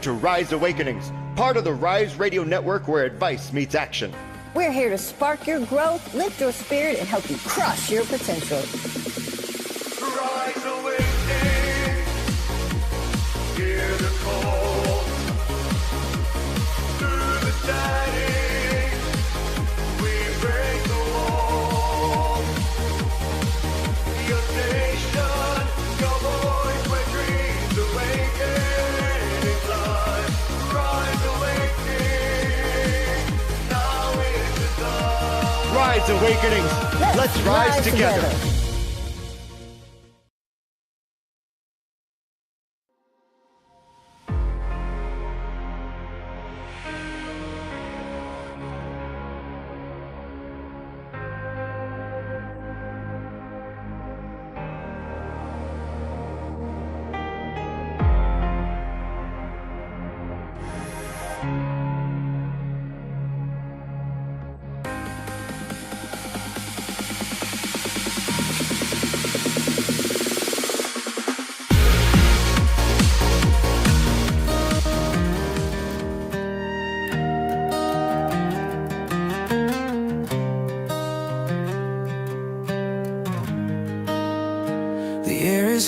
to Rise Awakenings, part of the Rise Radio Network where advice meets action. We're here to spark your growth, lift your spirit, and help you crush your potential. Rise Awakening, hear the call. Through the shining, we break the wall. Your station, your voice, where dreams awaken in life. Rise Awakening, now is the time. Rise Awakenings, let's rise together.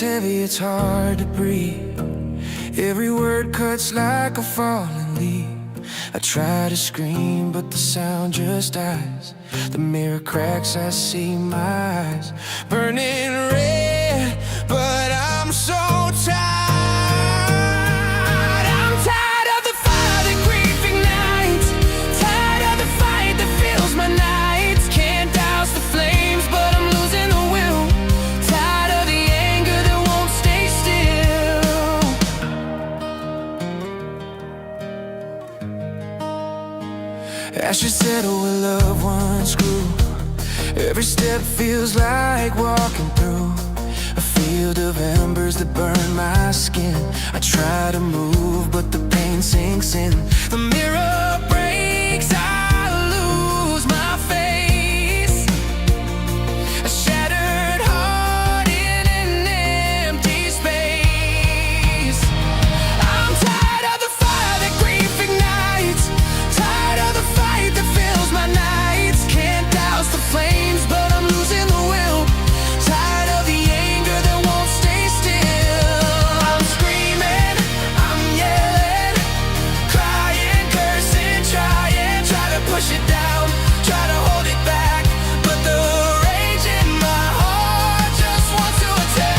Heavy, it's hard to breathe. Every word cuts like a falling leaf. I try to scream, but the sound just dies. The mirror cracks, I see my eyes burning red, but I'm so tired. I'm tired of the fire that grief ignites. Tired of the fight that fills my nights. Can't douse the flames, but I'm losing the will. Tired of the anger that won't stay still. Ashes settle where loved ones grew. Every step feels like walking through a field of embers that burn my skin. I try to move, but the pain sinks in. The mirror breaks, I lose my face. A shattered heart in an empty space. I'm tired of the fire that grief ignites. Tired of the fight that fills my nights. Can't douse the flames, but I'm losing the will. Tired of the anger that won't stay still. I'm screaming, I'm yelling, crying, cursing, try to push it down, try to hold it back, but the rage in my heart just wants to attack.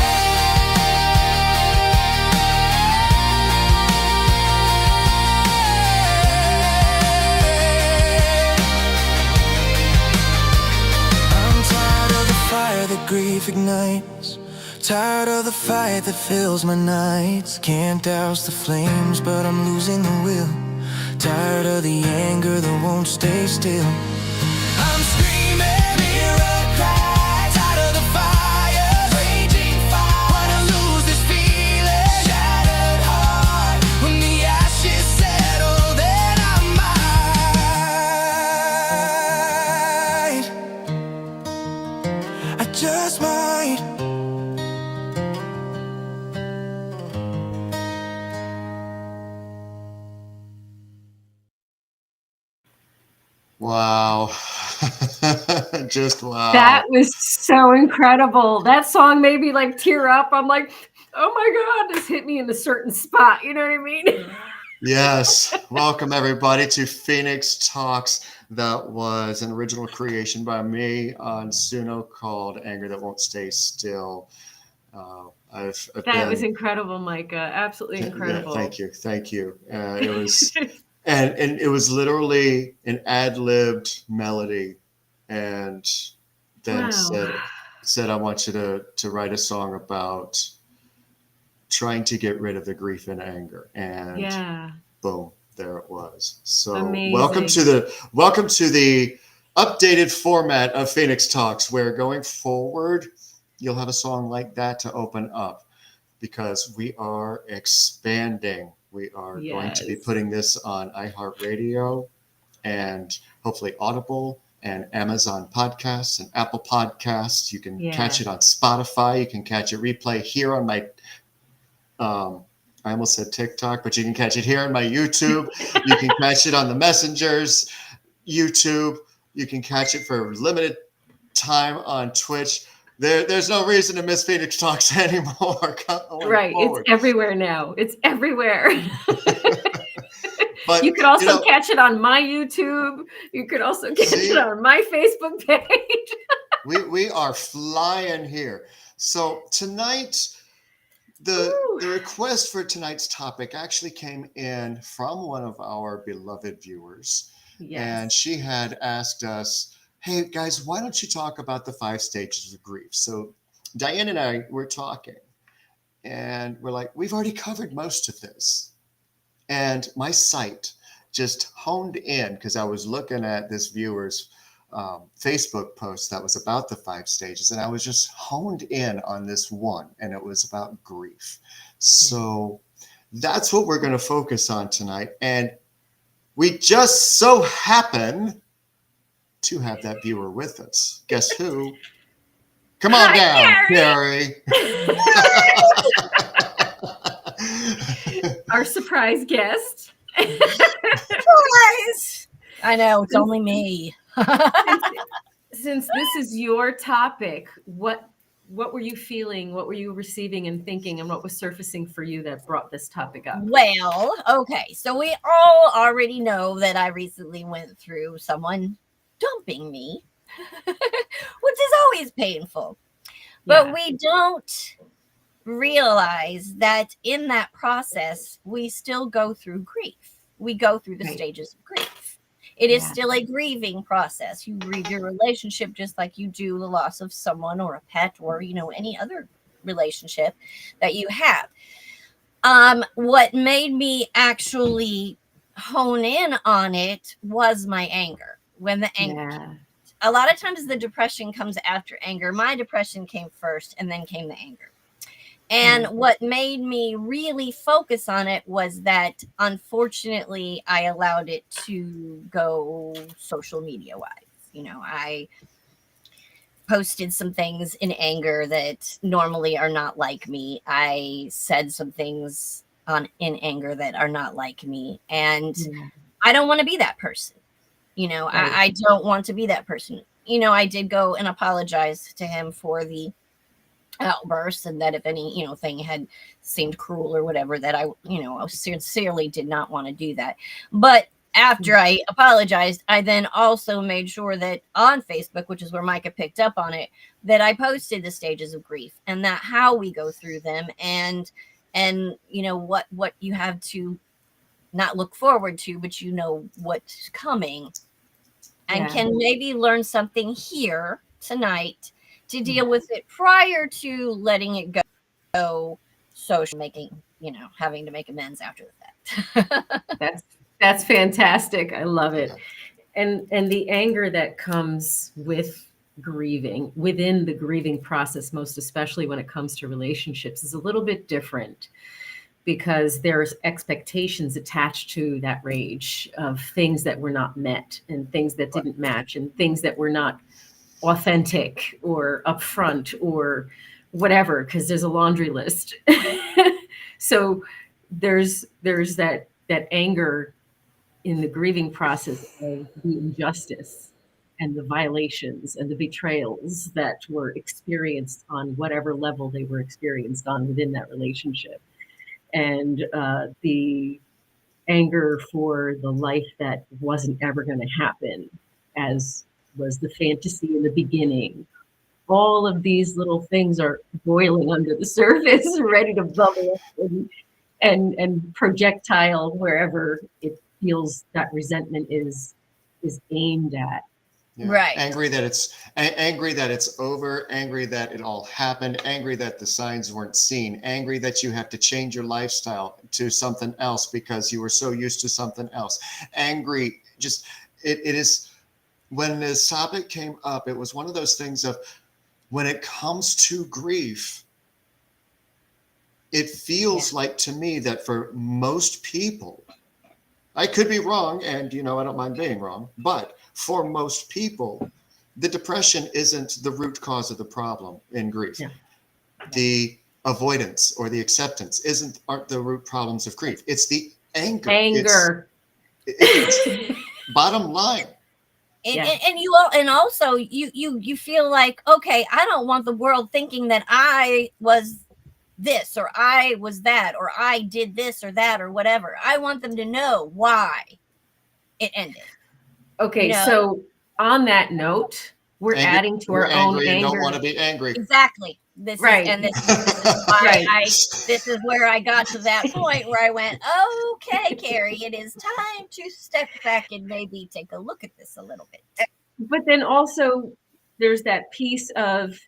I'm tired of the fire that grief ignites. Tired of the fight that fills my nights. Can't douse the flames, but I'm losing the will. Tired of the anger that won't stay still. I'm screaming, mirror cry. Tired of the fire, raging fire. Wanna lose this feeling, shattered heart. When the ashes settle, then I might. I just might. Wow. Just wow. That was so incredible. That song made me like tear up. I'm like, oh my God, this hit me in a certain spot. You know what I mean? Yes. Welcome, everybody, to Phoenix Talks. That was an original creation by me on Suno called Anger That Won't Stay Still. That was incredible, Micah. Absolutely incredible. Yeah, thank you. It was, and it was literally an ad-libbed melody, and then said, I want you to write a song about trying to get rid of the grief and anger, and boom, there it was. So amazing. welcome to the updated format of Phoenix Talks, where going forward you'll have a song like that to open up, because we are expanding. We are going to be putting this on iHeartRadio and hopefully Audible and Amazon Podcasts and Apple Podcasts. You can catch it on Spotify. You can catch it replay here on my I almost said TikTok, but you can catch it here on my YouTube. You can catch it on the Messengers, YouTube. You can catch it for limited time on Twitch. There's no reason to miss Phoenix Talks anymore. Right. Forward. It's everywhere now. It's everywhere. But you could also catch it on my YouTube. You could also catch it on my Facebook page. we are flying here. So tonight, the request for tonight's topic actually came in from one of our beloved viewers. Yes. And she had asked us, hey guys, why don't you talk about the 5 stages of grief? So Diane and I were talking, and we're like, we've already covered most of this. And my sight just honed in because I was looking at this viewer's Facebook post that was about the 5 stages, and I was just honed in on this one, and it was about grief. So that's what we're going to focus on tonight. And we just so happen to have that viewer with us. Guess who? Come on down, Carrie. Our surprise guest. Surprise! I know, it's only me. Since this is your topic, what were you feeling? What were you receiving and thinking? And what was surfacing for you that brought this topic up? Well, okay. So we all already know that I recently went through someone dumping me, which is always painful. But we don't realize that in that process, we still go through grief. We go through the stages of grief. It is still a grieving process. You grieve your relationship just like you do the loss of someone or a pet or, any other relationship that you have. What made me actually hone in on it was my anger. When the anger, a lot of times the depression comes after anger. My depression came first and then came the anger. And what made me really focus on it was that, unfortunately, I allowed it to go social media wise. I posted some things in anger that normally are not like me. I said some things in anger that are not like me. And I don't want to be that person. I don't want to be that person. I did go and apologize to him for the outburst, and that if any thing had seemed cruel or whatever, that I sincerely did not want to do that. But after I apologized, I then also made sure that on Facebook, which is where Michka picked up on it, that I posted the stages of grief and that how we go through them, and what you have to not look forward to, but what's coming, and can maybe learn something here tonight to deal with it prior to letting it go social, having to make amends after the fact. That's fantastic. I love it. And the anger that comes with grieving, within the grieving process, most especially when it comes to relationships, is a little bit different, because there's expectations attached to that rage of things that were not met and things that didn't match and things that were not authentic or upfront or whatever, because there's a laundry list. So there's that anger in the grieving process of the injustice and the violations and the betrayals that were experienced on whatever level they were experienced on within that relationship. And the anger for the life that wasn't ever going to happen, as was the fantasy in the beginning. All of these little things are boiling under the surface, ready to bubble up and projectile wherever it feels that resentment is aimed at. Right. Angry that it's over, angry that it all happened, angry that the signs weren't seen, angry that you have to change your lifestyle to something else because you were so used to something else. Angry, just it is. When this topic came up, it was one of those things of, when it comes to grief, it feels like to me that for most people, I could be wrong, and I don't mind being wrong, but for most people, the depression isn't the root cause of the problem in grief. The avoidance or the acceptance aren't the root problems of grief. It's the anger. Anger. It's bottom line. And you all, and also you feel like, okay, I don't want the world thinking that I was this or I was that or I did this or that or whatever. I want them to know why it ended. Okay, so on that note, we're adding to our own anger. You don't want to be angry. Exactly. This is why this is where I got to that point where I went, okay, Carrie, it is time to step back and maybe take a look at this a little bit. But then also there's that piece of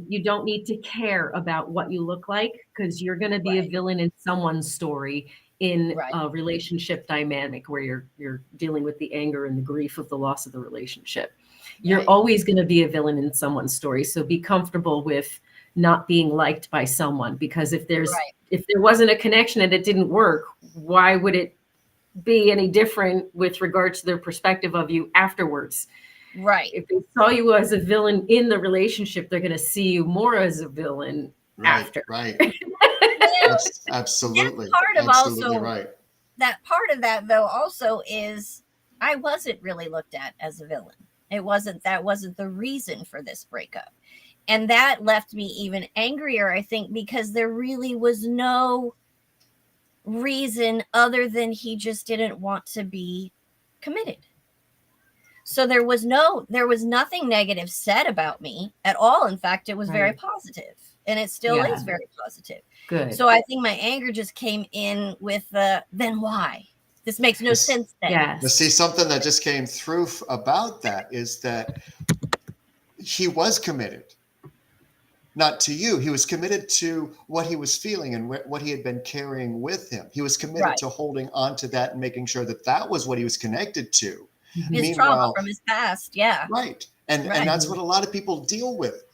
you don't need to care about what you look like, because you're going to be a villain in someone's story in a relationship dynamic where you're dealing with the anger and the grief of the loss of the relationship. You're always going to be a villain in someone's story. So be comfortable with not being liked by someone, because if there wasn't a connection and it didn't work, why would it be any different with regards to their perspective of you afterwards? Right. If they saw you as a villain in the relationship, they're going to see you more as a villain after. Right. Absolutely. That part of that though also is I wasn't really looked at as a villain. That wasn't the reason for this breakup. And that left me even angrier, I think, because there really was no reason other than he just didn't want to be committed. So there was nothing negative said about me at all. In fact, it was very positive, and it still is very positive. Good. So I think my anger just came in with then why? This makes no sense then. Yes. See, something that just came through about that is that he was committed, not to you. He was committed to what he was feeling and what he had been carrying with him. He was committed to holding on to that and making sure that that was what he was connected to. His trauma from his past. Yeah. Right. And that's what a lot of people deal with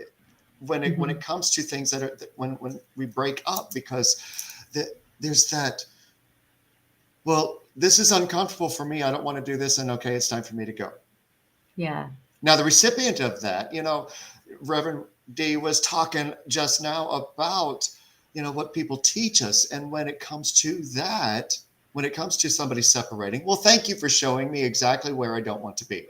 when it comes to things when we break up, because there's that, well, this is uncomfortable for me. I don't want to do this. And okay, it's time for me to go. Yeah. Now, the recipient of that, Reverend D was talking just now about, what people teach us. And when it comes to that, when it comes to somebody separating, well, thank you for showing me exactly where I don't want to be.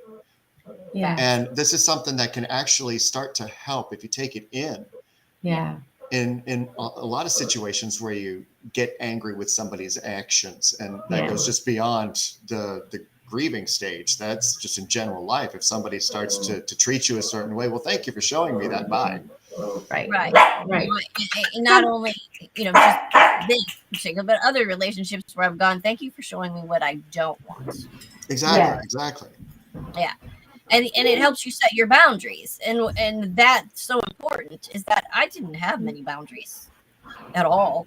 Yeah. And this is something that can actually start to help if you take it in. Yeah. In a lot of situations where you get angry with somebody's actions, and that goes just beyond the grieving stage. That's just in general life. If somebody starts to treat you a certain way, well, thank you for showing me that. Bye. Right. And not only, just this particular, but other relationships where I've gone, thank you for showing me what I don't want. Exactly. Yeah. And it helps you set your boundaries. And that's so important, is that I didn't have many boundaries at all.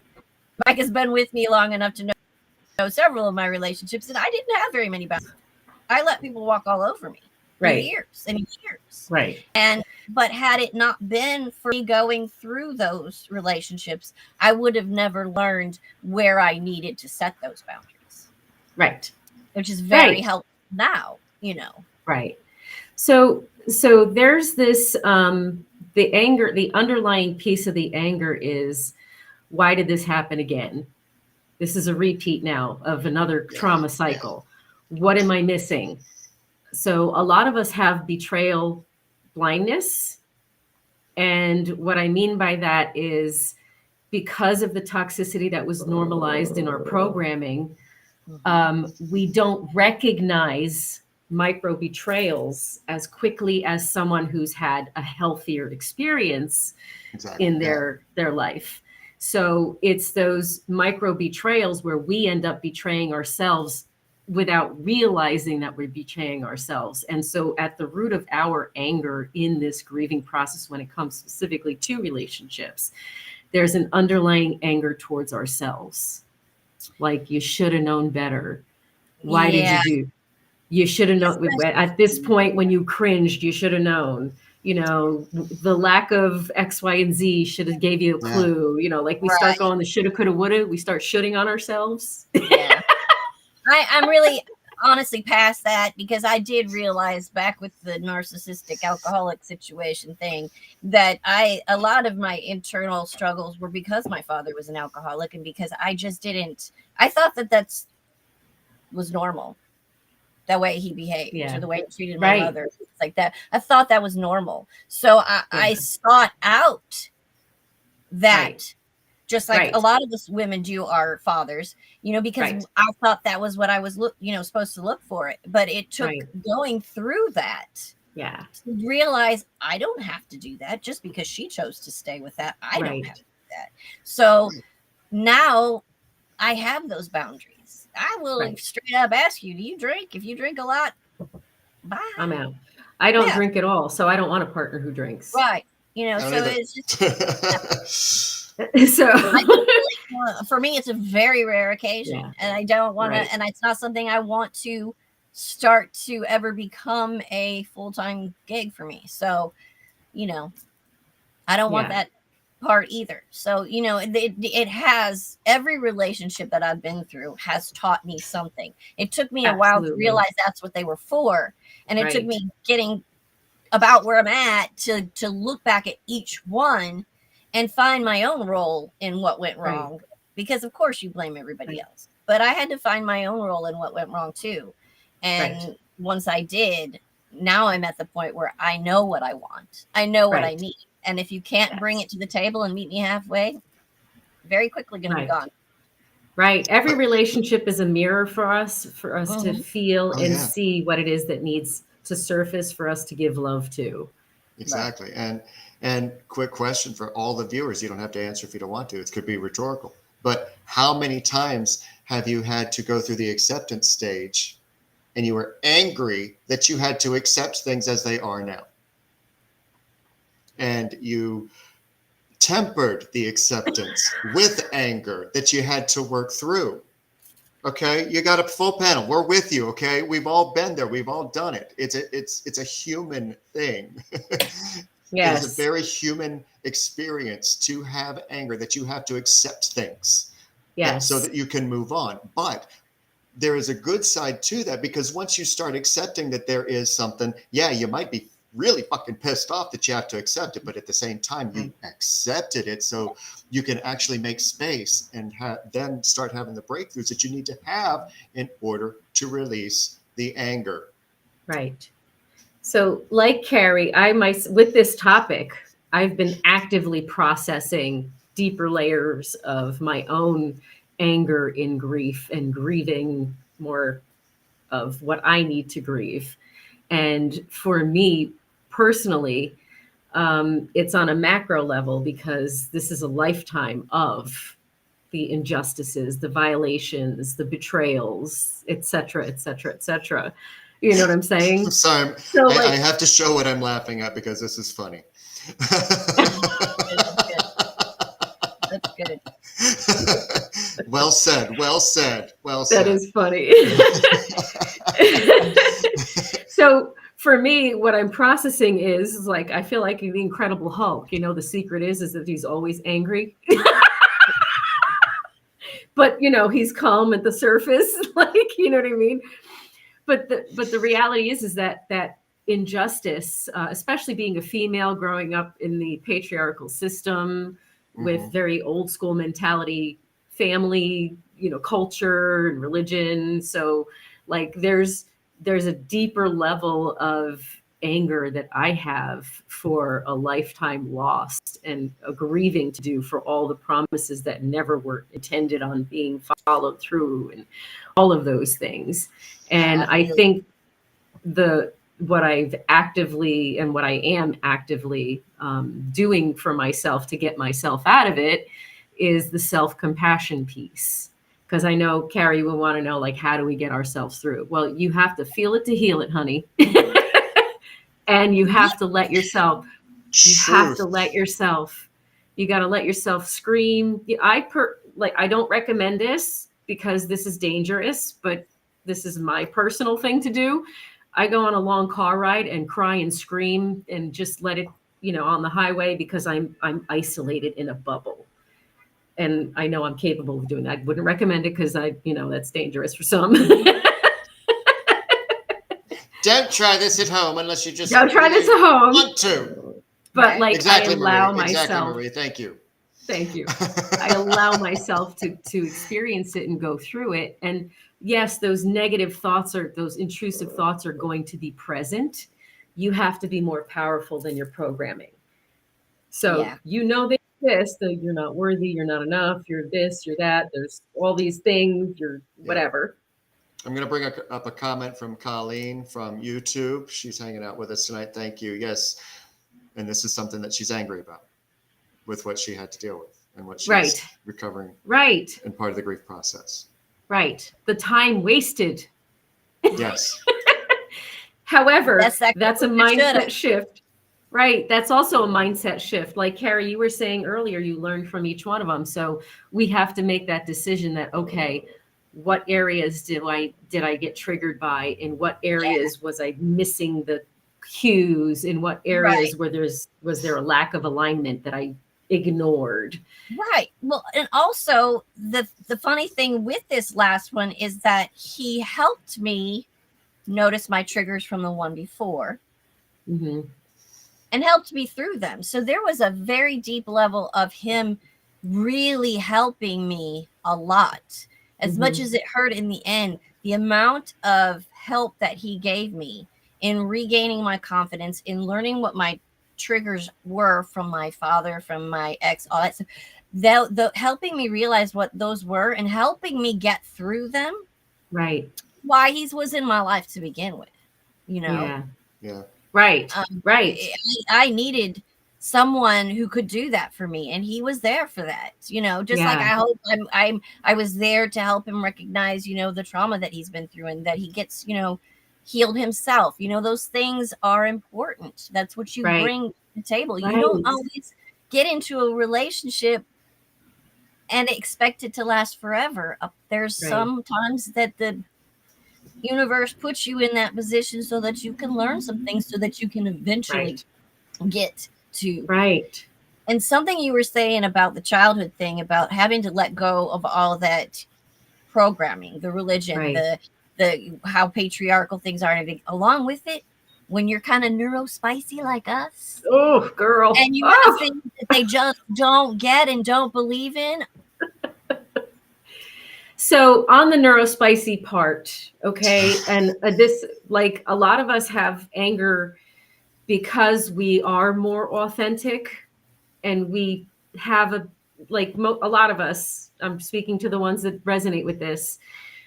Mike has been with me long enough to know several of my relationships, and I didn't have very many boundaries. I let people walk all over me for years and years. Right. But had it not been for me going through those relationships, I would have never learned where I needed to set those boundaries. Right. Which is very helpful now, Right. So there's this, the anger, the underlying piece of the anger is, why did this happen again? This is a repeat now of another trauma cycle. What am I missing? So a lot of us have betrayal blindness. And what I mean by that is, because of the toxicity that was normalized in our programming, we don't recognize micro betrayals as quickly as someone who's had a healthier experience in their life. So it's those micro betrayals where we end up betraying ourselves without realizing that we're betraying ourselves. And so at the root of our anger in this grieving process, when it comes specifically to relationships, there's an underlying anger towards ourselves. Like, you should have known better. Why did you do? You should have known. At this point, when you cringed, you should have known. The lack of X, Y, and Z should have gave you a clue. Like we start going the shoulda, coulda, woulda. We start shooting on ourselves. I'm really, honestly past that, because I did realize back with the narcissistic alcoholic situation thing that a lot of my internal struggles were because my father was an alcoholic, and because I thought that was normal, the way he behaved, Yeah. or the way he treated my Right. mother, things like that. I thought that was normal. So I sought out that. Right. Just like Right. a lot of us women do our fathers, because Right. I thought that was what I was supposed to look for it. But it took Right. going through that Yeah. to realize I don't have to do that. Just because she chose to stay with that, I don't Right. have to do that. So now I have those boundaries. I will Right. straight up ask you, do you drink? If you drink a lot, bye. I'm out. I don't Yeah. drink at all, so I don't want a partner who drinks. Right. I don't So either. it's just So for me, it's a very rare occasion, Yeah. and I don't want Right. to, and it's not something I want to start to ever become a full-time gig for me. So, I don't want Yeah. that part either. So, it has, every relationship that I've been through has taught me something. It took me a while to Absolutely. realize that's what they were for. And it took Right. me getting about where I'm at to look back at each one and find my own role in what went Right. wrong. Because of course you blame everybody Right. else. But I had to find my own role in what went wrong too. And Right. once I did, now I'm at the point where I know what I want. I know what I Right. need. And if you can't bring Yes. it to the table and meet me halfway, very quickly going to Right. be gone. Right. Every relationship is a mirror for us to Mhm. feel Oh, and yeah. see what it is that needs to surface for us to give love to. Exactly. And quick question for all the viewers. You don't have to answer if you don't want to. It could be rhetorical. But how many times have you had to go through the acceptance stage and you were angry that you had to accept things as they are now? And you tempered the acceptance with anger that you had to work through. Okay, you got a full panel. We're with you. Okay, we've all been there. We've all done it. It's a human thing. It is a Yes. very human experience to have anger, that you have to accept things, Yes. so that you can move on. But there is a good side to that, because once you start accepting that there is something, yeah, you might be really fucking pissed off that you have to accept it, but at the same time, you accepted it, so you can actually make space and then start having the breakthroughs that you need to have in order to release the anger. Right. So, like Carrie, with this topic, I've been actively processing deeper layers of my own anger in grief and grieving more of what I need to grieve. And for me personally, it's on a macro level, because this is a lifetime of the injustices, the violations, the betrayals, et cetera, et cetera, et cetera. You know what I'm saying? I'm sorry, So, I have to show what I'm laughing at because this is funny. That's good. Well said. Well said. Well said. That is funny. So for me, what I'm processing is like, I feel like the Incredible Hulk. The secret is that he's always angry. But he's calm at the surface, like, you know what I mean? But the reality is that injustice, especially being a female growing up in the patriarchal system with very old school mentality, family, culture and religion. So like there's a deeper level of anger that I have for a lifetime lost and a grieving to do for all the promises that never were intended on being followed through and all of those things. And I think what I've actively and what I am actively doing for myself to get myself out of it is the self-compassion piece. Because I know Carrie will want to know, like, how do we get ourselves through? Well, you have to feel it to heal it, honey. And you have to let yourself, you got to let yourself scream. I don't recommend this because this is dangerous, but this is my personal thing to do. I go on a long car ride and cry and scream and just let it, on the highway, because I'm isolated in a bubble. And I know I'm capable of doing that. I wouldn't recommend it because that's dangerous for some. Don't try this at home unless you just Don't try this at home. want to. But Right. like Exactly, I allow Marie. Exactly, myself. Marie. Thank you. Thank you. I allow myself to experience it and go through it. And yes, those negative thoughts or those intrusive thoughts are going to be present. You have to be more powerful than your programming. So Yeah. you know they exist, that you're not worthy, you're not enough, you're this, you're that, there's all these things, you're whatever. I'm going to bring up a comment from Colleen from YouTube. She's hanging out with us tonight. Thank you. Yes. And this is something that she's angry about with what she had to deal with and what she's recovering and part of the grief process. Right. The time wasted. Yes. However, That's that's a mindset shift. Right. That's also a mindset shift. Like Carrie, you were saying earlier, you learned from each one of them. So we have to make that decision that, okay, what areas did I get triggered by? In what areas was I missing the cues? In what areas was there a lack of alignment that I ignored? Right. Well, and also the funny thing with this last one is that he helped me notice my triggers from the one before. Mm-hmm. And helped me through them. So there was a very deep level of him really helping me a lot. As much as it hurt in the end, the amount of help that he gave me in regaining my confidence, in learning what my triggers were from my father, from my ex, all that stuff, the helping me realize what those were and helping me get through them. Right. Why he was in my life to begin with, you know? Yeah. Right. Right. I needed someone who could do that for me, and he was there for that. You know, just like I hope I was there to help him recognize, you know, the trauma that he's been through and that he gets, you know, healed himself. You know, those things are important. That's what you bring to the table. You don't always get into a relationship and expect it to last forever. There's sometimes that the universe puts you in that position so that you can learn some things so that you can eventually get to. Right. And something you were saying about the childhood thing, about having to let go of all that programming, the religion, the how patriarchal things are, and everything. Along with it, when you're kind of neurospicy like us, oh girl, and you have things that they just don't get and don't believe in. So on the neurospicy part, okay, and this, like, a lot of us have anger because we are more authentic, and we have a lot of us. I'm speaking to the ones that resonate with this.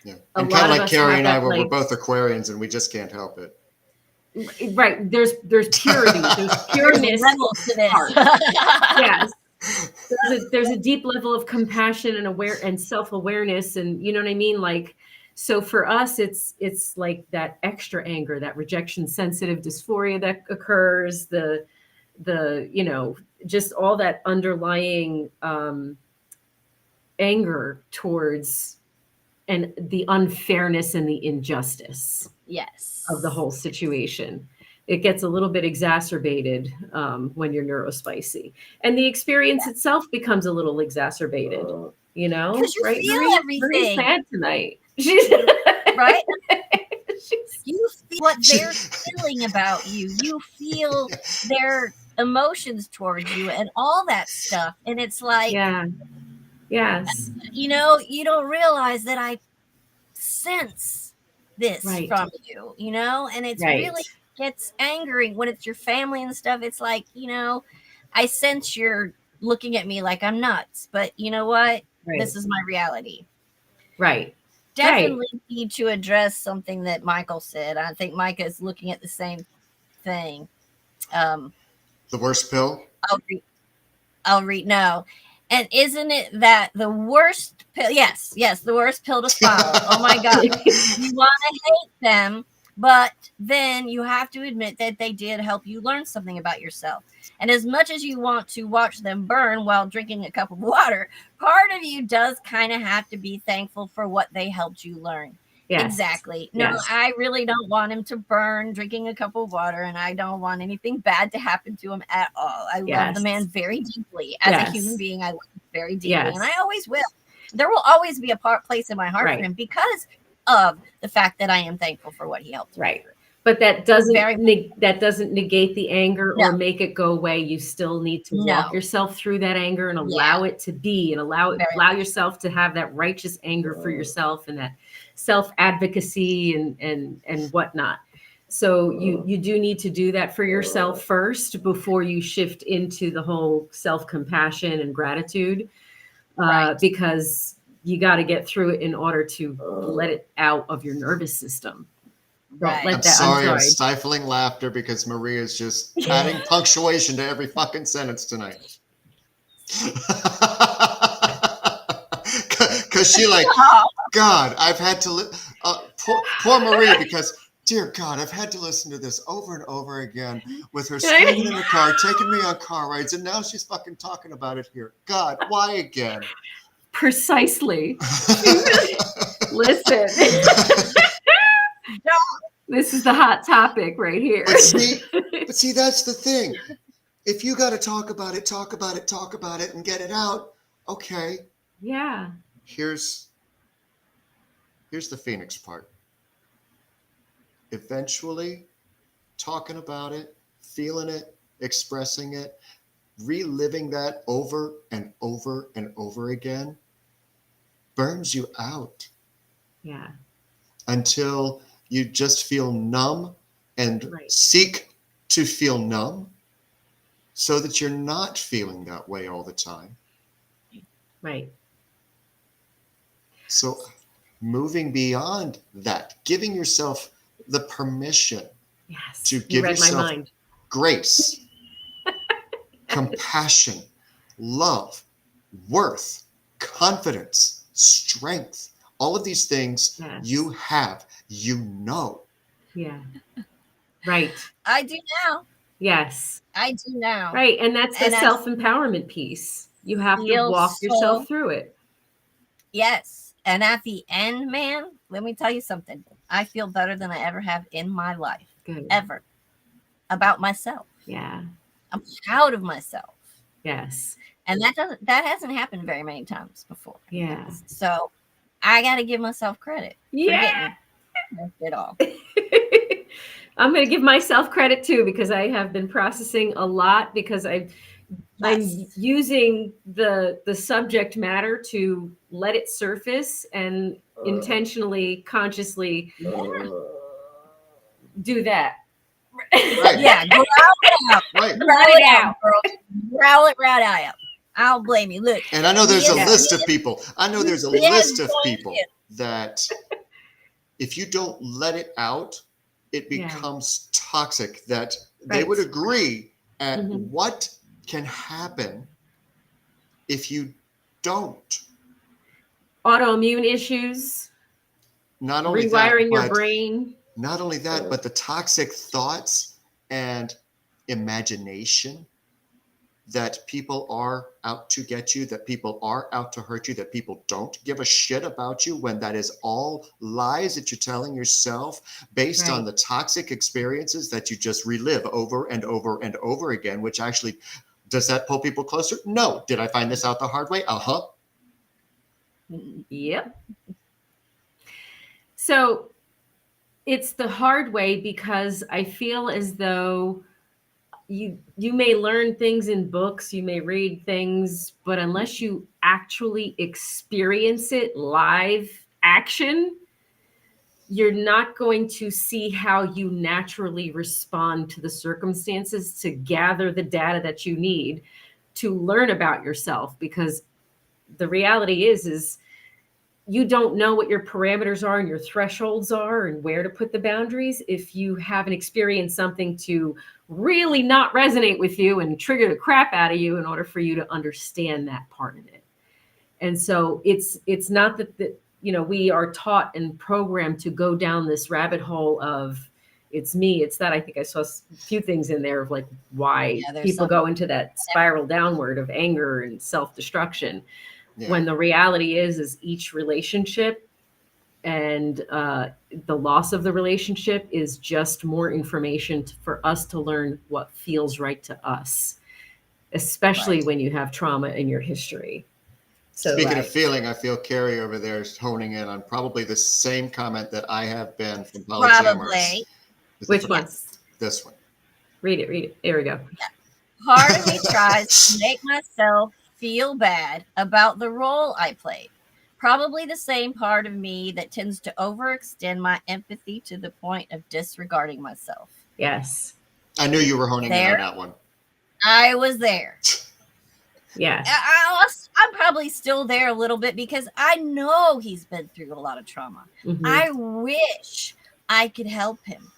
Yeah, and kind of like Carrie and I, we're both Aquarians, and we just can't help it. Right. There's purity. There's pureness. Levels to this. Yes. There's a deep level of compassion and self-awareness, and you know what I mean? Like, so for us, it's like that extra anger, that rejection sensitive dysphoria that occurs, the you know, just all that underlying anger towards and the unfairness and the injustice of the whole situation. It gets a little bit exacerbated when you're neurospicy, and the experience itself becomes a little exacerbated. You know, because you feel everything. Marie's sad tonight. Right? You feel what they're feeling about you. You feel their emotions towards you and all that stuff. And it's like, yes, you know, you don't realize that I sense this from you, you know, and it's really gets angry when it's your family and stuff. It's like, you know, I sense you're looking at me like I'm nuts, but you know what? This is my reality. Right. Definitely need to address something that Michael said. I think Micah is looking at the same thing. The worst pill? I'll read. No. And isn't it that the worst pill? Yes, the worst pill to swallow. Oh my God. You want to hate them, but then you have to admit that they did help you learn something about yourself. And as much as you want to watch them burn while drinking a cup of water, part of you does kind of have to be thankful for what they helped you learn. Yes. Exactly. No, yes. I really don't want him to burn drinking a cup of water, and I don't want anything bad to happen to him at all. I love the man very deeply. As a human being, I love him very deeply, and I always will. There will always be a place in my heart for him because of the fact that I am thankful for what he helped me through. But that doesn't Very- that doesn't negate the anger or No. make it go away. You still need to walk No. yourself through that anger and allow it to be, and allow Very yourself to have that righteous anger for yourself and that self advocacy and whatnot. So you do need to do that for yourself first before you shift into the whole self compassion and gratitude, Right. because you got to get through it in order to let it out of your nervous system. Don't Right. let I'm that. sorry, I'm sorry. stifling laughter because Maria is just adding punctuation to every fucking sentence tonight. Because she like, God, I've had to, poor Marie, because dear God, I've had to listen to this over and over again with her screaming in the car, taking me on car rides, and now she's fucking talking about it here. God, why again? Precisely. Listen. This is the hot topic right here. But see, that's the thing. If you got to talk about it, and get it out, okay. Yeah. Here's the Phoenix part. Eventually, talking about it, feeling it, expressing it, reliving that over and over and over again burns you out. Yeah. Until you just feel numb and Right. seek to feel numb so that you're not feeling that way all the time. Right. So moving beyond that, giving yourself the permission Yes. to You give read my yourself mind. grace, compassion, love, worth, confidence, strength, all of these things Yes. you have, you know. Yeah. Right. I do now. Yes. I do now. Right. And that's the And I self-empowerment piece. You have to feel walk so- yourself through it. Yes. And at the end, man, let me tell you something. I feel better than I ever have in my life, Good. ever, about myself. Yeah. I'm proud of myself. Yes. And that hasn't happened very many times before. Yeah. So I got to give myself credit Yeah. for getting it all. I'm going to give myself credit too, because I have been processing a lot, because I'm using the subject matter to let it surface and intentionally, consciously do that. Right. Yeah, growl it out. Right. Growl it out, girl. Growl it right out. I don't blame you. Look. And I know there's a Yeah. list of people. I know there's a Yeah, list of go people ahead. that if you don't let it out, it Yeah. becomes toxic. That they Right. would agree at Mhm. what can happen if you don't. Autoimmune issues, Not only rewiring that, your but brain. not only that, but the toxic thoughts and imagination that people are out to get you, that people are out to hurt you, that people don't give a shit about you, when that is all lies that you're telling yourself based on Right. the toxic experiences that you just relive over and over and over again, which actually, does that pull people closer? No. Did I find this out the hard way? Uh-huh. Yep. So it's the hard way because I feel as though you may learn things in books, you may read things, but unless you actually experience it live action, you're not going to see how you naturally respond to the circumstances to gather the data that you need to learn about yourself. Because the reality is you don't know what your parameters are and your thresholds are and where to put the boundaries if you haven't experienced something to really not resonate with you and trigger the crap out of you in order for you to understand that part of it. And so it's not that we are taught and programmed to go down this rabbit hole of it's me, it's that. I think I saw a few things in there of like why people go into that spiral downward of anger and self-destruction. Yeah. When the reality is each relationship and the loss of the relationship is just more information for us to learn what feels right to us, especially when you have trauma in your history. So speaking of feeling, I feel Carrie over there is honing in on probably the same comment that I have been from Polyjammers. Probably. Which one? This one. Read it. There we go. Part of me tries to make myself feel bad about the role I played. Probably the same part of me that tends to overextend my empathy to the point of disregarding myself. Yes. I knew you were honing in on that one. I was there. Yes. I'm probably still there a little bit because I know he's been through a lot of trauma. Mhm. I wish I could help him.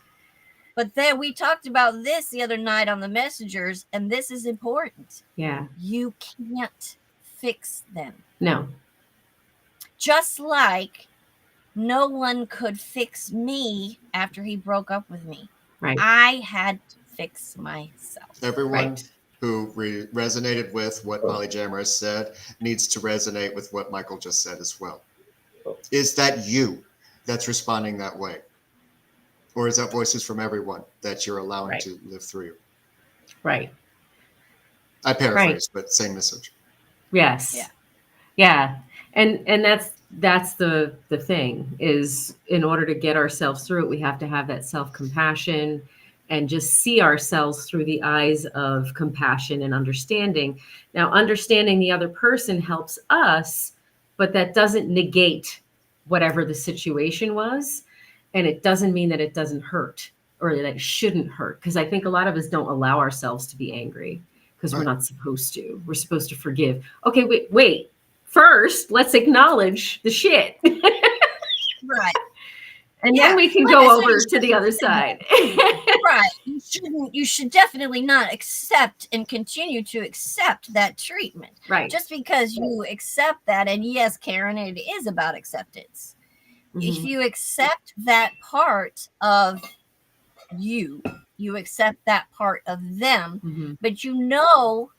But then we talked about this the other night on the messengers, and this is important. Yeah. You can't fix them. No. Just like no one could fix me after he broke up with me. Right. I had to fix myself. Everyone Right. who resonated with what Molly Jammer has said needs to resonate with what Michael just said as well. Is that you that's responding that way? Or is that voices from everyone that you're allowing Right. to live through you? Right. I paraphrase, but same message. Yes. Yeah. Yeah. And that's the thing is, in order to get ourselves through it, we have to have that self-compassion and just see ourselves through the eyes of compassion and understanding. Now, understanding the other person helps us, but that doesn't negate whatever the situation was. And it doesn't mean that it doesn't hurt or that it shouldn't hurt. Because I think a lot of us don't allow ourselves to be angry because we're not supposed to. We're supposed to forgive. Okay, wait. First, let's acknowledge the shit. Right. And Yeah, then we can like go I said, over you to the other side. Right. You should definitely not accept and continue to accept that treatment. Right. Just because you accept that, and yes, Karen, it is about acceptance. If Mhm. you accept that part of you accept that part of them, Mhm. but you know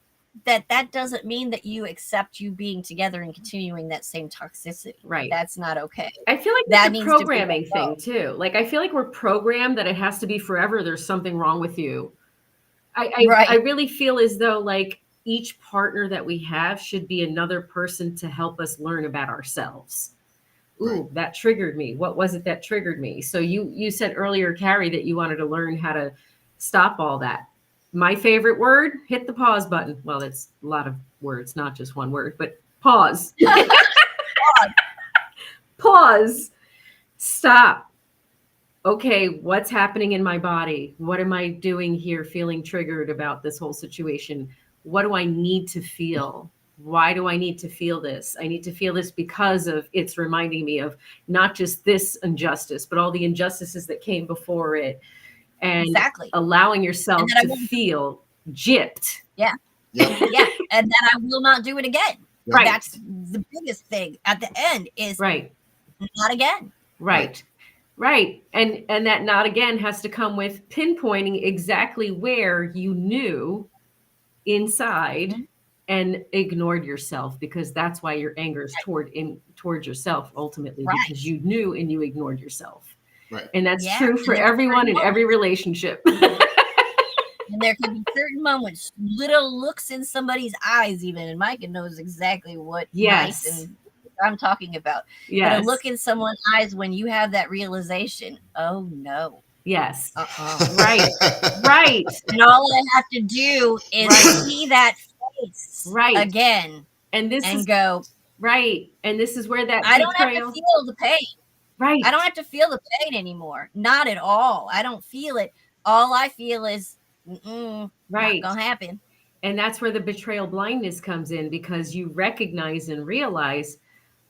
that doesn't mean that you accept you being together and continuing that same toxicity. Right. That's not okay. I feel like That that's a needs to be programming let go. thing too. Like I feel like we're programmed that it has to be forever. There's something wrong with you. I Right. really feel as though like each partner that we have should be another person to help us learn about ourselves. Ooh, Right. that triggered me. What was it that triggered me? So you said earlier, Carrie, that you wanted to learn how to stop all that. My favorite word, hit the pause button. Well, it's a lot of words, not just one word, but pause. Pause. Stop. Okay, what's happening in my body? What am I doing here feeling triggered about this whole situation? What do I need to feel? Why do I need to feel this? I need to feel this because of it's reminding me of not just this injustice, but all the injustices that came before it. And Exactly. allowing yourself And that I to won't- feel gypped. Yeah. Yep. Yeah. And that I will not do it again. Right. That's the biggest thing at the end is Right. not again. Right. Right. And that not again has to come with pinpointing exactly where you knew inside Mhm. and ignored yourself, because that's why your anger is towards yourself ultimately, Right. because you knew and you ignored yourself. Right. And that's Yeah, true and for there's everyone in certain every relationship. And there can be certain moments, little looks in somebody's eyes, even, and Micah knows exactly what Yes. nice and I'm talking about. But Yes. a look in someone's eyes when you have that realization, oh no. Yes. Right. Right. And all I have to do is Right. see that face Right. again And this and is go, right. And this is where that I don't have betrayal. to feel the pain. Right. I don't have to feel the pain anymore. Not at all. I don't feel it. All I feel is, Right. not gonna happen. And that's where the betrayal blindness comes in, because you recognize and realize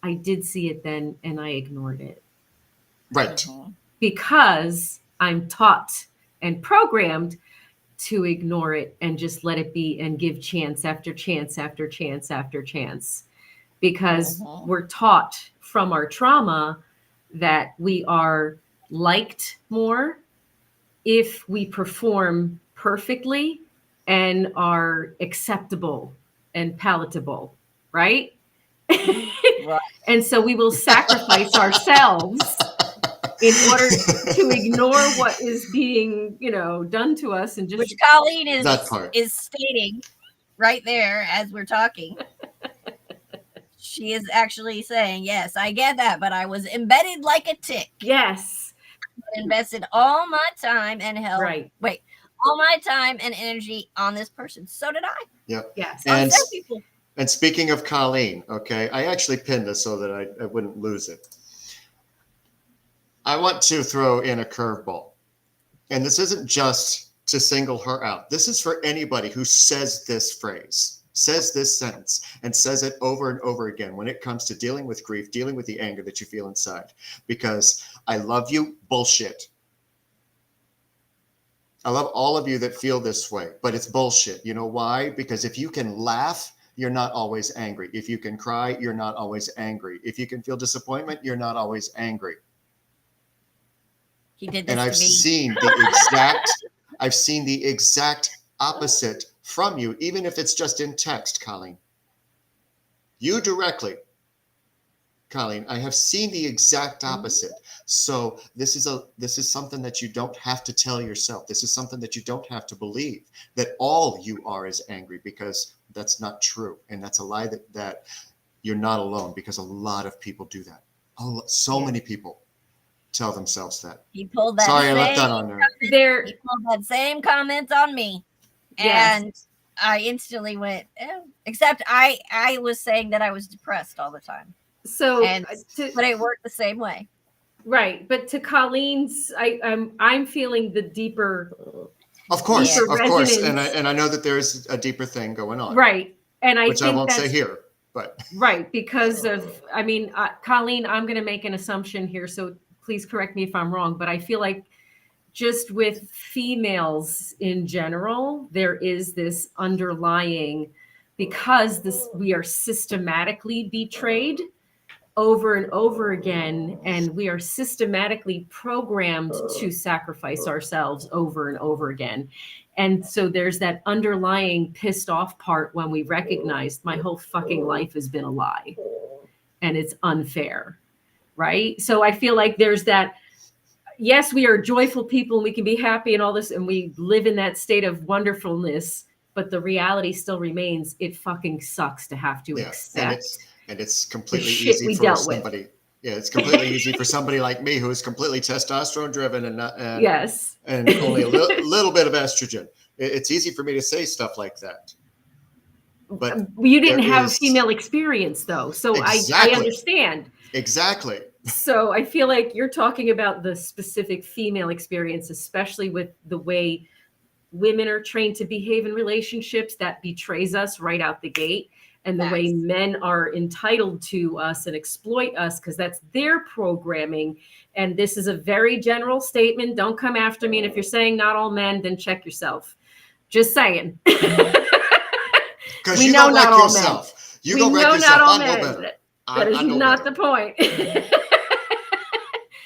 I did see it then and I ignored it Right. because I'm taught and programmed to ignore it and just let it be and give chance after chance after chance after chance, because we're taught from our trauma that we are liked more if we perform perfectly and are acceptable and palatable, right? Right. And so we will sacrifice ourselves in order to ignore what is being, done to us, and just Which Colleen That part. is stating right there as we're talking. She is actually saying, yes, I get that, but I was embedded like a tick. yes. invested all my time and help. Right. Wait, all my time and energy on this person. So did I. Yep. Yes. And, Some people. and speaking of Colleen, okay, I actually pinned this so that I wouldn't lose it. I want to throw in a curveball. And this isn't just to single her out. This is for anybody who says this phrase, says this sentence, and says it over and over again when it comes to dealing with grief, dealing with the anger that you feel inside. Because I love you, bullshit. I love all of you that feel this way, but it's bullshit. You know why? Because if you can laugh, you're not always angry. If you can cry, you're not always angry. If you can feel disappointment, you're not always angry. He did this And to I've me. seen the exact opposite from you, even if it's just in text, Colleen. You directly, Colleen, I have seen the exact opposite. So this is something that you don't have to tell yourself. This is something that you don't have to believe, that all you are is angry, because that's not true. And that's a lie that you're not alone, because a lot of people do that. So many people tell themselves that. He pulled that. Sorry, I left that on there. He pulled that same comment on me, and I instantly went. Except I was saying that I was depressed all the time. So, but it worked the same way. Right, but to Colleen's, I'm feeling the deeper. Of course, deeper of course, resonance. and I know that there is a deeper thing going on. Right, and which I won't say here, but right, because of, I mean, Colleen, I'm going to make an assumption here, so please correct me if I'm wrong, but I feel like just with females in general, there is this underlying, because we are systematically betrayed over and over again, and we are systematically programmed to sacrifice ourselves over and over again. And so there's that underlying pissed off part when we recognize my whole fucking life has been a lie and it's unfair, right? So I feel like there's that, yes, we are joyful people and we can be happy and all this, and we live in that state of wonderfulness, but the reality still remains, it fucking sucks to have to accept. And it's completely shit easy we for dealt somebody. with. Yeah, it's completely easy for somebody like me who is completely testosterone driven and yes, and only a little bit of estrogen. It's easy for me to say stuff like that. But you didn't have a female experience though, so exactly. I understand. Exactly. So I feel like you're talking about the specific female experience, especially with the way women are trained to behave in relationships that betrays us right out the gate. And the way men are entitled to us and exploit us because that's their programming. And this is a very general statement. Don't come after me. And if you're saying not all men, then check yourself. Just saying. Because you know don't not like all yourself. Men. You go wreck yourself. I know better. That is not the point.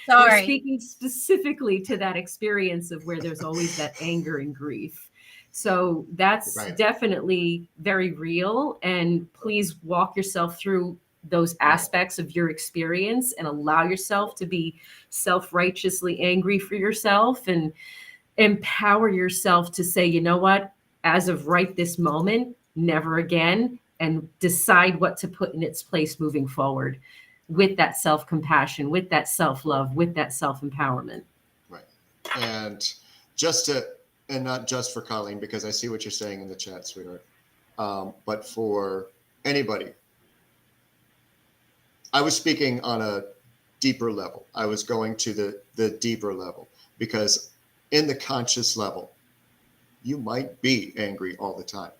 Sorry. We're speaking specifically to that experience of where there's always that anger and grief. So that's definitely very real. And please walk yourself through those aspects of your experience and allow yourself to be self-righteously angry for yourself and empower yourself to say, you know what, as of right this moment, never again, and decide what to put in its place moving forward with that self-compassion, with that self-love, with that self-empowerment. Right. And not just for Colleen, because I see what you're saying in the chat, sweetheart, but for anybody. I was speaking on a deeper level. I was going to the deeper level, because in the conscious level, you might be angry all the time.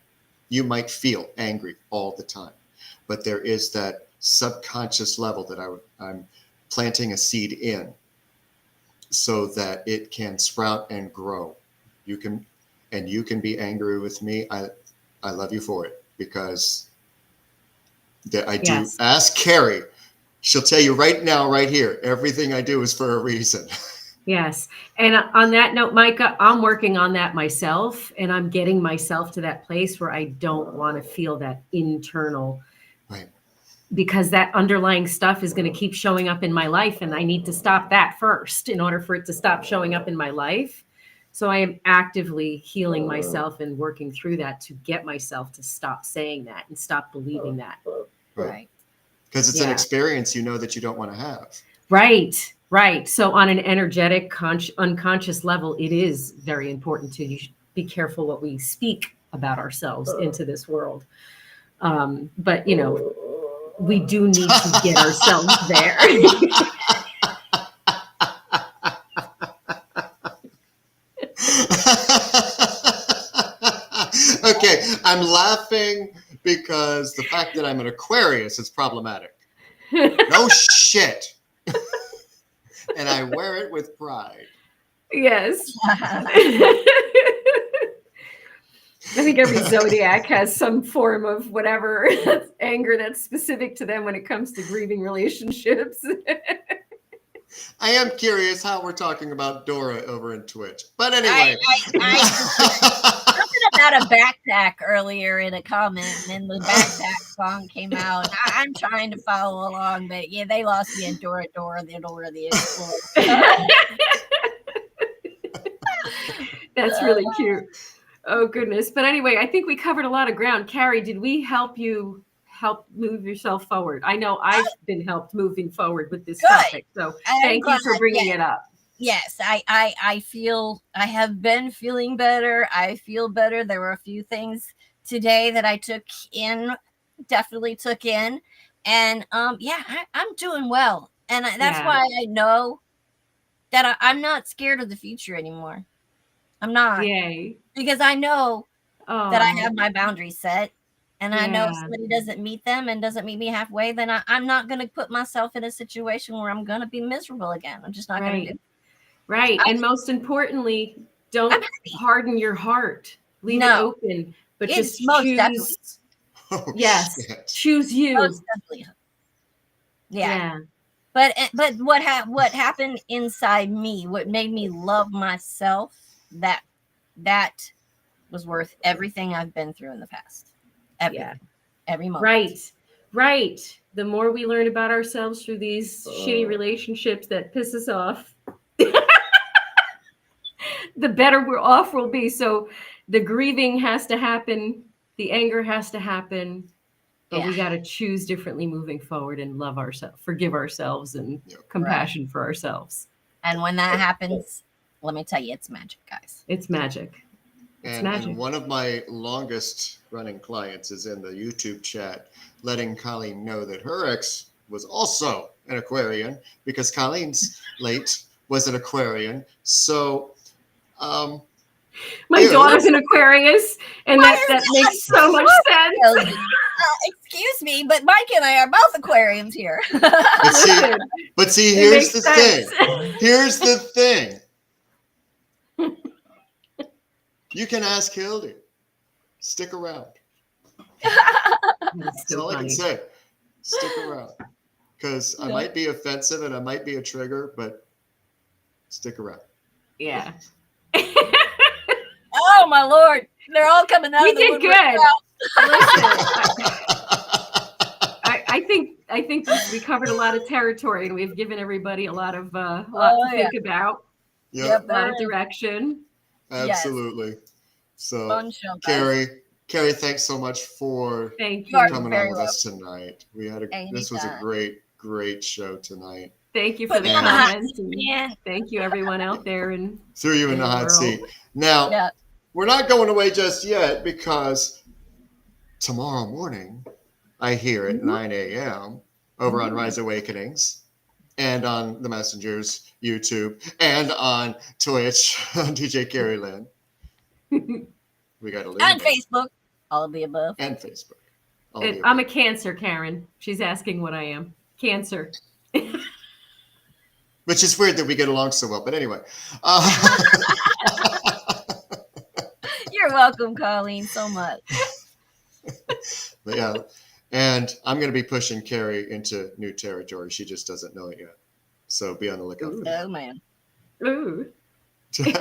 You might feel angry all the time, but there is that subconscious level that I'm planting a seed in so that it can sprout and grow. You can be angry with me. I love you for it, because I do. Ask Carrie. She'll tell you right now, right here, everything I do is for a reason. Yes. And on that note, Michka, I'm working on that myself, and I'm getting myself to that place where I don't want to feel that internal, right? Because that underlying stuff is going to keep showing up in my life, and I need to stop that first in order for it to stop showing up in my life. So I am actively healing myself and working through that to get myself to stop saying that and stop believing that. Right. Because it's an experience you know that you don't want to have. Right. Right. So on an energetic, unconscious level, it is very important to be careful what we speak about ourselves into this world. But, we do need to get ourselves there. Okay, I'm laughing because the fact that I'm an Aquarius is problematic. No shit. And I wear it with pride. Yes. I think every zodiac has some form of whatever anger that's specific to them when it comes to grieving relationships. I am curious how we're talking about Dora over in Twitch. But anyway. Something about a backpack earlier in a comment, and then the backpack song came out. I'm trying to follow along, but yeah, they lost me in Dora the Explorer. That's really cute. Oh, goodness. But anyway, I think we covered a lot of ground. Carrie, did we help you move yourself forward? I know I've been helped moving forward with this topic. So thank you for bringing it up. Yes, I feel I have been feeling better. I feel better. There were a few things today that I definitely took in. And I'm doing well. And that's why I know that I'm not scared of the future anymore. I'm not. Yay. Because I know that I have my boundaries set. And I know if Yeah. somebody doesn't meet them and doesn't meet me halfway, then I'm not going to put myself in a situation where I'm going to be miserable again. I'm just not going to do it. Right. And most importantly, don't harden your heart. Leave it open. But It's just most choose. definitely. Oh, Yes. shit. Choose you. Most definitely. Yeah. But what happened inside me, what made me love myself, that was worth everything I've been through in the past. Every moment. Right. The more we learn about ourselves through these shitty relationships that piss us off, the better we're off we'll be. So the grieving has to happen. The anger has to happen. But we got to choose differently moving forward and love ourselves, forgive ourselves, and compassion for ourselves. And when that happens, let me tell you, it's magic, guys. It's magic. And one of my longest running clients is in the YouTube chat letting Colleen know that her ex was also an Aquarian because Colleen's late was an Aquarian. So my daughter's an Aquarius, and that makes so much sense. Excuse me, but Mike and I are both Aquarians here. But see, here's the thing. Here's the thing. You can ask Hildy. Stick around. That's all I can say. Stick around. Because I might be offensive and I might be a trigger, but stick around. Yeah. Oh, my Lord. They're all coming out of the woodwork. We did good. Listen, I think we covered a lot of territory, and we've given everybody a lot to think about. Yep. A lot of direction. Absolutely. So, fun show, Carrie, thanks so much for coming on with us tonight. This was a great show tonight. Thank you for the comments. Thank you, everyone out there. And threw you in the hot seat. Now, we're not going away just yet because tomorrow morning, I hear at 9 a.m. over on Rise Awakenings and on the Messengers YouTube and on Twitch on DJ Carrie Lynn. We got to leave. And Facebook. All of the above. And Facebook. I'm a Cancer, Karen. She's asking what I am. Cancer. Which is weird that we get along so well. But anyway. You're welcome, Colleen, so much. But yeah. And I'm going to be pushing Carrie into new territory. She just doesn't know it yet. So be on the lookout for that. Oh, man. Ooh. So let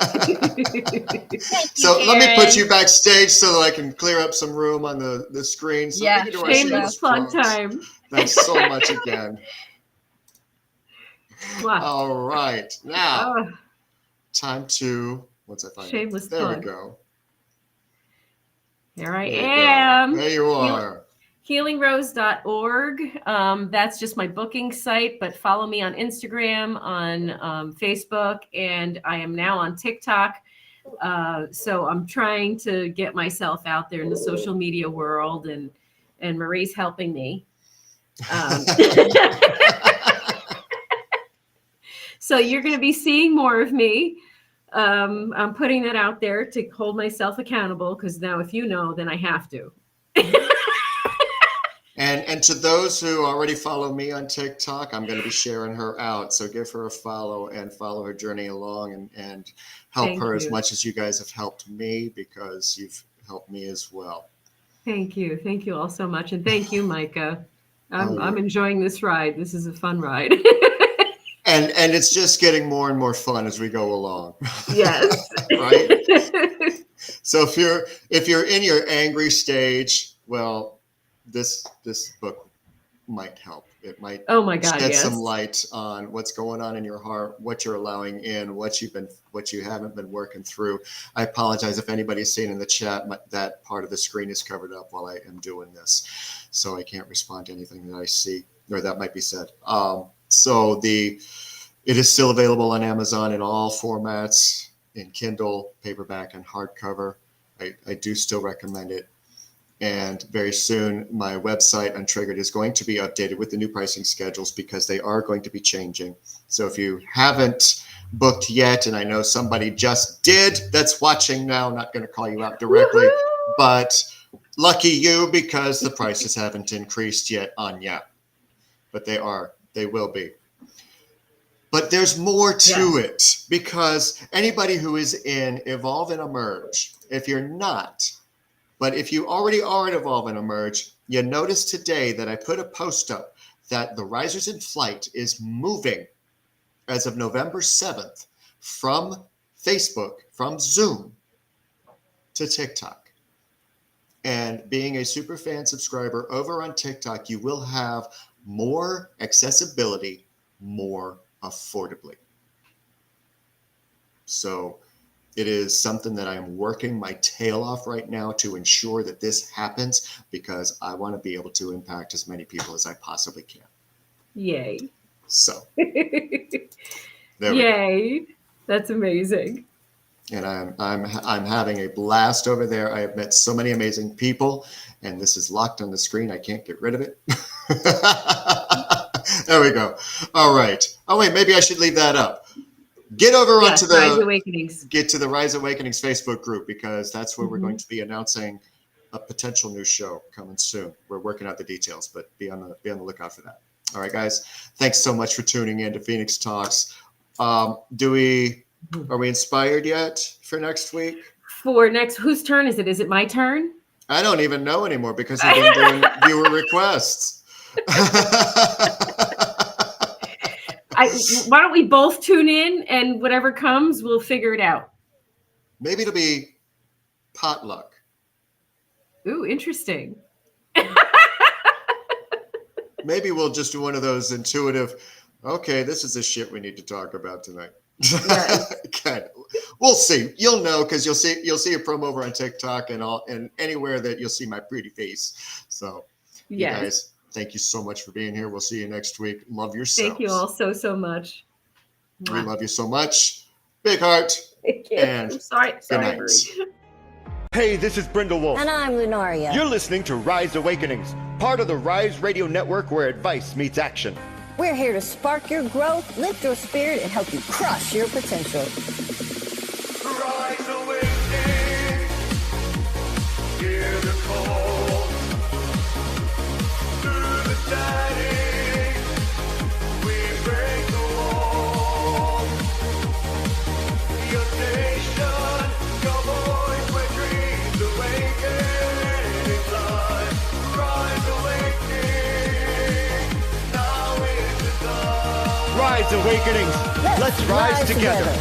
me put you backstage so that I can clear up some room on the screen. So we can do our shameless plug time. Thanks so much again. Wow. All right. Now, time to, once I find shameless it. There plug. we go. Here I am. There you are. healingrose.org. That's just my booking site, but follow me on Instagram, on Facebook, and I am now on TikTok. So I'm trying to get myself out there in the social media world, and Marie's helping me. So you're going to be seeing more of me. I'm putting that out there to hold myself accountable, because now if you know, then I have to. And to those who already follow me on TikTok, I'm going to be sharing her out. So give her a follow and follow her journey along, and help Thank her you. as much as you guys have helped me, because you've helped me as well. Thank you. Thank you all so much. And thank you, Michka. Oh, yeah. I'm enjoying this ride. This is a fun ride. And it's just getting more and more fun as we go along. Yes. Right? So if you're in your angry stage, well, this book might help. It might shed some light on what's going on in your heart, what you're allowing in, what you haven't been working through. I apologize if anybody's seen in the chat, that part of the screen is covered up while I am doing this, so I can't respond to anything that I see or that might be said. It is still available on Amazon in all formats, in Kindle, paperback, and hardcover. I do still recommend it. And very soon, my website, Untriggered, is going to be updated with the new pricing schedules, because they are going to be changing. So if you haven't booked yet, and I know somebody just did that's watching now, I'm not going to call you out directly, but lucky you, because the prices haven't increased yet on ya. But they will be. But there's more to it, because anybody who is in Evolve and Emerge, if you're not, but if you already are in Evolve and Emerge, you notice today that I put a post up that the Risers in Flight is moving as of November 7th from Facebook, from Zoom, to TikTok. And being a Superfan subscriber over on TikTok, you will have more accessibility, more affordably. So it is something that I am working my tail off right now to ensure that this happens, because I want to be able to impact as many people as I possibly can. Yay. So there Yay. Go. That's amazing. And I'm having a blast over there. I have met so many amazing people, and this is locked on the screen. I can't get rid of it. There we go. All right. Oh wait, maybe I should leave that up. Get over onto the Rise Awakenings. Get to the Rise Awakenings Facebook group, because that's where we're going to be announcing a potential new show coming soon. We're working out the details, but be on the lookout for that. All right, guys. Thanks so much for tuning in to Phoenix Talks. Are we inspired yet for next week? Whose turn is it? Is it my turn? I don't even know anymore, because I've been doing viewer requests. Why don't we both tune in, and whatever comes, we'll figure it out. Maybe it'll be potluck. Ooh, interesting. Maybe we'll just do one of those intuitive, okay, this is the shit we need to talk about tonight. Yes. Kind of. We'll see. You'll know, because you'll see a promo over on TikTok and anywhere that you'll see my pretty face. So, you guys, thank you so much for being here. We'll see you next week. Love yourselves. Thank you all so much. We love you so much. Big heart. Thank you. And I'm sorry. good night. Hey, this is Brindlewolf. And I'm Lunaria. You're listening to Rise Awakenings, part of the Rise Radio Network, where advice meets action. We're here to spark your growth, lift your spirit, and help you crush your potential. Rise awakening, hear the call. Through the static, we break the wall. Your station, your voice, where dreams awaken in life. Rise awakening, now is the time. Rise Awakenings. Let's rise together.